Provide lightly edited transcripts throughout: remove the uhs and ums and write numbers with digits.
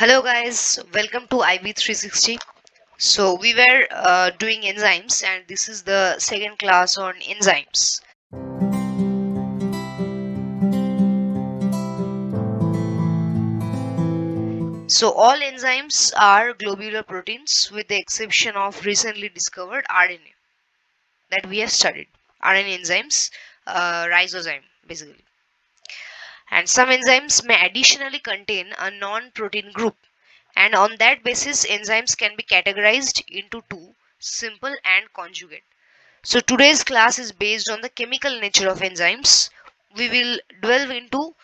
Hello guys, welcome to IB360. So we were doing enzymes and this is the second class on enzymes. So all enzymes are globular proteins with the exception of recently discovered RNA that we have studied. RNA enzymes, ribozyme basically. And some enzymes may additionally contain a non-protein group, and on that basis enzymes can be categorized into two: simple and conjugate. So today's class is based on the chemical nature of enzymes. We will delve into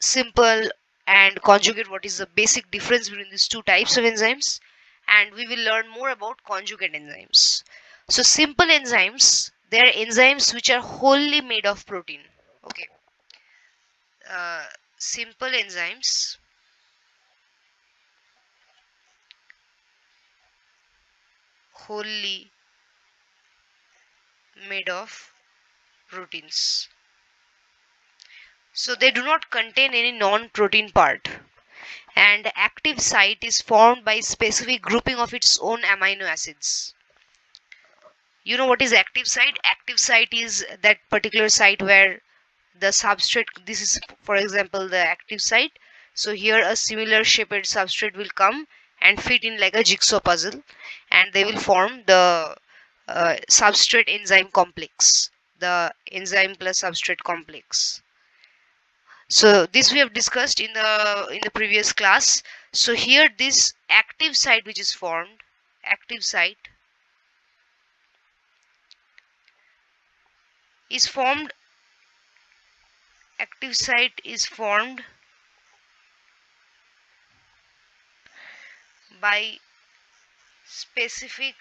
simple and conjugate, what is the basic difference between these two types of enzymes, and we will learn more about conjugate enzymes. So simple enzymes, they are enzymes which are wholly made of protein. Okay. Uh, Simple enzymes wholly made of proteins. So they do not contain any non-protein part, and active site is formed by specific grouping of its own amino acids. You know what is active site? Active site is that particular site where the substrate, this is for example the active site. So here a similar shaped substrate will come and fit in like a jigsaw puzzle, and they will form the substrate enzyme complex, the enzyme plus substrate complex. So this we have discussed in the previous class. So here this active site which is formed, active site is formed, active site is formed by specific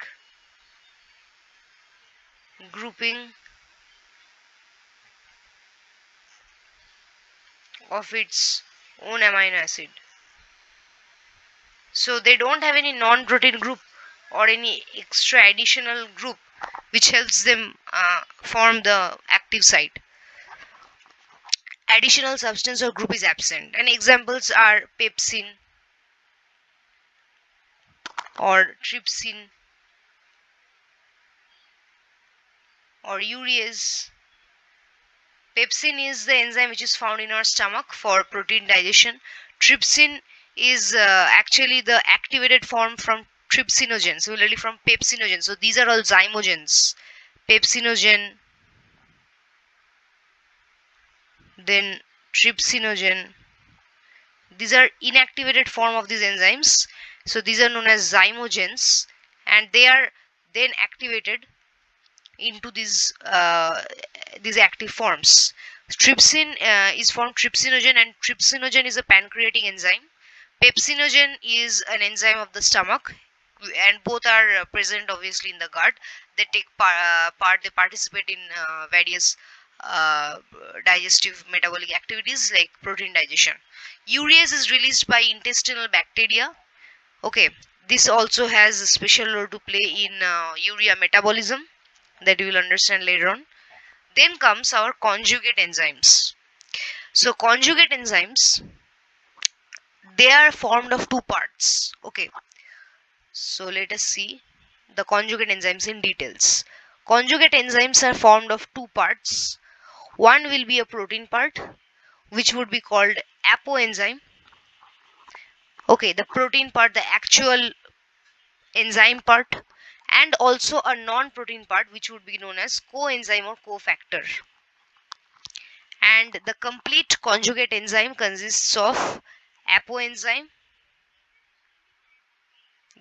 grouping of its own amino acid. So they don't have any non-protein group or any extra additional group which helps them form the active site. Additional substance or group is absent, and examples are pepsin or trypsin or urease. Pepsin is the enzyme which is found in our stomach for protein digestion. Trypsin is actually the activated form from trypsinogen, similarly from pepsinogen. So these are all zymogens. Pepsinogen, then trypsinogen. These are inactivated form of these enzymes. So these are known as zymogens, and they are then activated into these active forms. Trypsin is from trypsinogen, and trypsinogen is a pancreatic enzyme. Pepsinogen is an enzyme of the stomach, and both are present obviously in the gut. They take part, they participate in various uh, digestive metabolic activities like protein digestion. Urease is released by intestinal bacteria. Okay, this also has a special role to play in urea metabolism that we will understand later on. Then comes our conjugate enzymes. So conjugate enzymes, they are formed of two parts. Okay, so let us see the conjugate enzymes in details. Conjugate enzymes are formed of two parts. One will be a protein part, which would be called apoenzyme. Okay, the protein part, the actual enzyme part, and also a non-protein part which would be known as coenzyme or cofactor. And the complete conjugate enzyme consists of apoenzyme,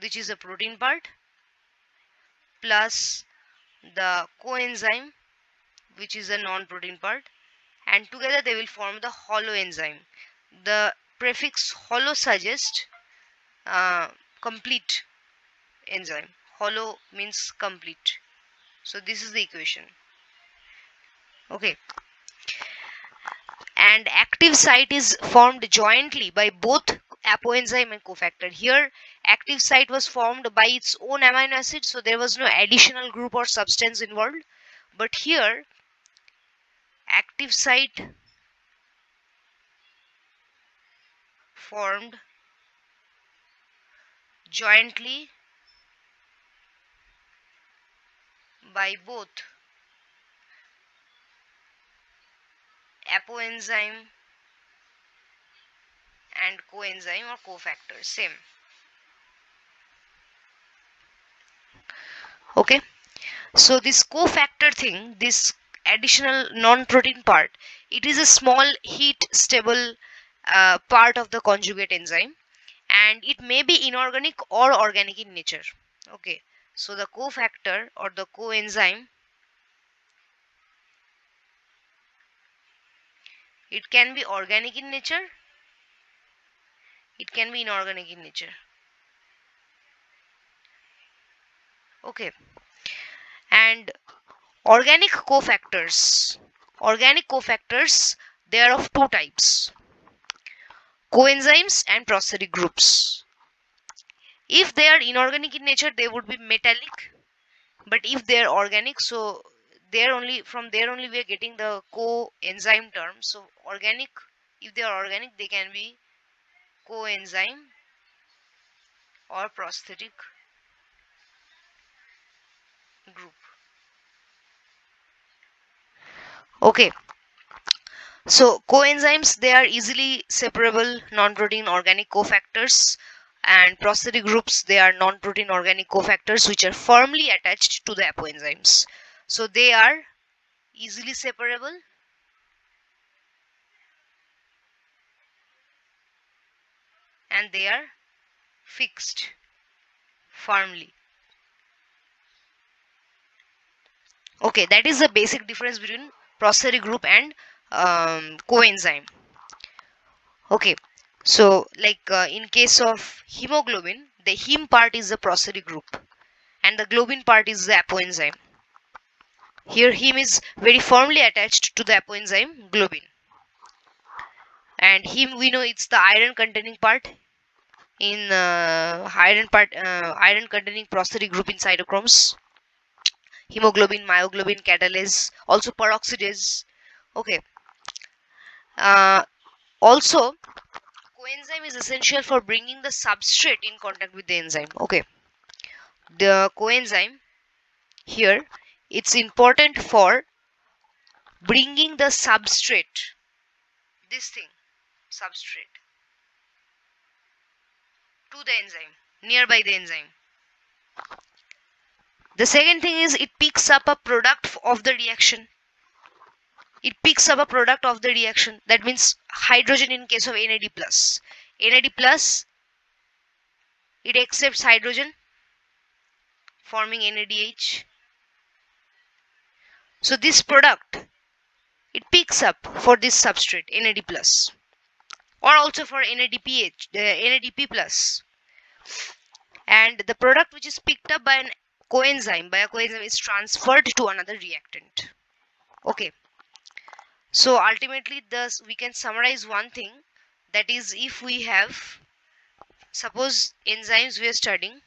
which is a protein part, plus the coenzyme, which is a non-protein part, and together they will form the holoenzyme. The prefix holo suggests complete enzyme. Holo means complete. So this is the equation. Okay, and active site is formed jointly by both apoenzyme and cofactor. Here active site was formed by its own amino acid, so there was no additional group or substance involved. But here active site formed jointly by both apoenzyme and coenzyme or cofactor. Same. Okay. So this cofactor thing, this additional non-protein part, it is a small heat stable part of the conjugate enzyme, and it may be inorganic or organic in nature. Okay. So the cofactor or the coenzyme, it can be organic in nature, it can be inorganic in nature. Okay. And organic cofactors, they are of two types: coenzymes and prosthetic groups. If they are inorganic in nature, they would be metallic, but if they are organic, so there only from there only we are getting the coenzyme term. So organic, if they are organic, they can be coenzyme or prosthetic group. Okay. So coenzymes, they are easily separable non-protein organic cofactors, and prosthetic groups, they are non-protein organic cofactors which are firmly attached to the apoenzymes. So they are easily separable and they are fixed firmly. Okay, that is the basic difference between prosthetic group and coenzyme. Okay, so like in case of hemoglobin, the heme part is the prosthetic group and the globin part is the apoenzyme. Here heme is very firmly attached to the apoenzyme globin, and heme, we know it's the iron containing part in iron containing prosthetic group in cytochromes: hemoglobin, myoglobin, catalase, also peroxidase. Okay. Uh, Also, coenzyme is essential for bringing the substrate in contact with the enzyme. Okay. The coenzyme here, it's important for bringing the substrate, this thing, substrate, to the enzyme, nearby the enzyme. The second thing is it picks up a product of the reaction. It picks up a product of the reaction. That means hydrogen in case of NAD+. NAD+, it accepts hydrogen, forming NADH. So this product, it picks up for this substrate NAD+, or also for NADPH, NADP+. And the product which is picked up by a coenzyme is transferred to another reactant. Okay. So ultimately, thus we can summarize one thing, that is, if we have, suppose enzymes we are studying.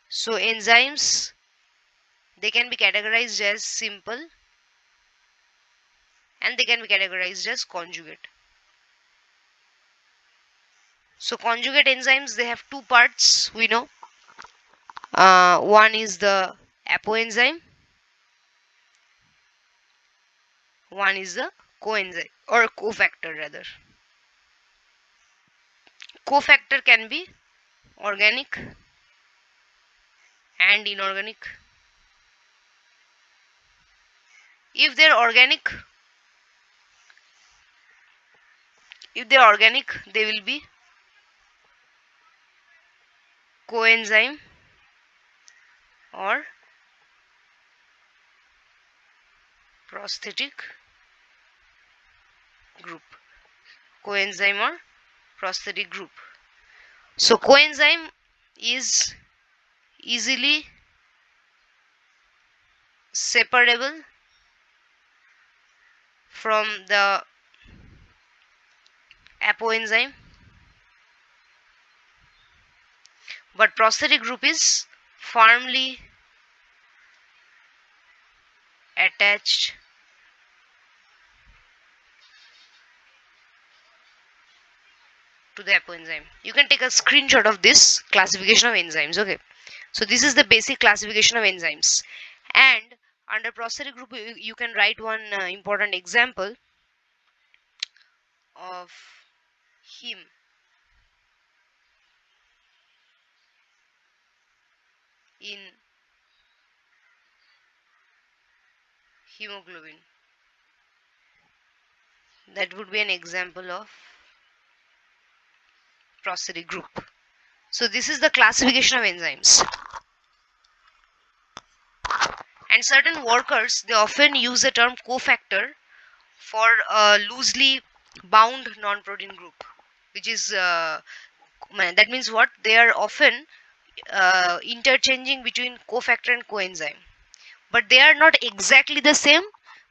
So enzymes, they can be categorized as simple and they can be categorized as conjugate. So conjugate enzymes, they have two parts, we know. One is the apoenzyme, one is the coenzyme or cofactor rather. Cofactor can be organic and inorganic. If they're organic, they will be coenzyme or prosthetic group. Coenzyme or prosthetic group. So coenzyme is easily separable from the apoenzyme, but prosthetic group is firmly attached to the apoenzyme. You can take a screenshot of this classification of enzymes. Okay, so this is the basic classification of enzymes, and under prosthetic group you can write one important example of heme in hemoglobin. That would be an example of prosthetic group. So this is the classification of enzymes. And certain workers, they often use the term cofactor for a loosely bound non-protein group, which is that means what, they are often interchanging between cofactor and coenzyme, but they are not exactly the same.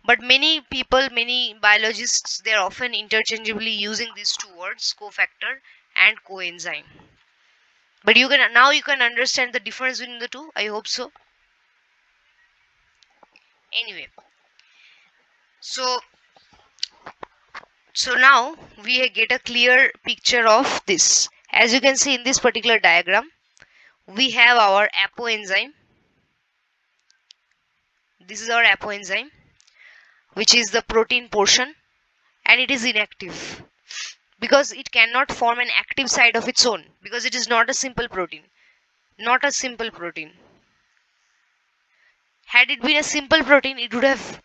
But many people, many biologists, they are often interchangeably using these two words, cofactor and coenzyme. But you can understand the difference between the two. I hope so. Anyway, so now we get a clear picture of this. As you can see in this particular diagram, we have our apoenzyme. This is our apoenzyme, which is the protein portion, and it is inactive because it cannot form an active site of its own, because it is not a simple protein. Not a simple protein. Had it been a simple protein, it would have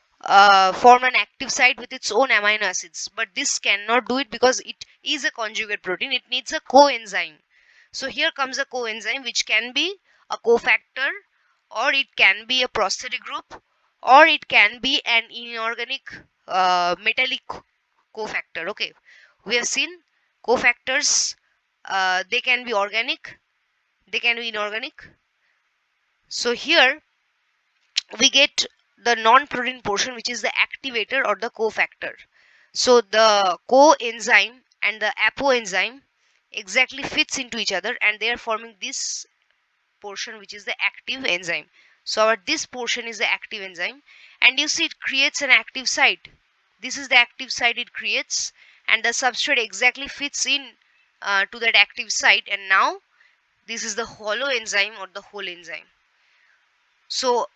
formed an active site with its own amino acids. But this cannot do it because it is a conjugate protein. It needs a coenzyme. So here comes a coenzyme, which can be a cofactor, or it can be a prosthetic group, or it can be an inorganic metallic cofactor. Okay, we have seen cofactors, they can be organic, they can be inorganic. So here we get the non-protein portion, which is the activator or the cofactor. So the coenzyme and the apoenzyme exactly fits into each other, and they are forming this portion, which is the active enzyme. So this portion is the active enzyme, and you see it creates an active site. This is the active site it creates, and the substrate exactly fits in to that active site. And now this is the holoenzyme or the whole enzyme. So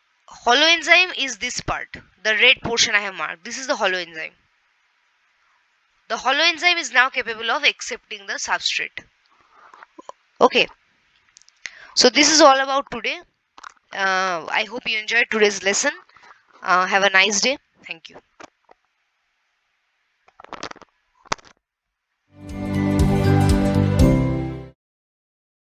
holoenzyme is this part, the red portion I have marked. This is the holoenzyme. The holoenzyme is now capable of accepting the substrate. Okay, so this is all about today. I hope you enjoyed today's lesson. Have a nice day. Thank you.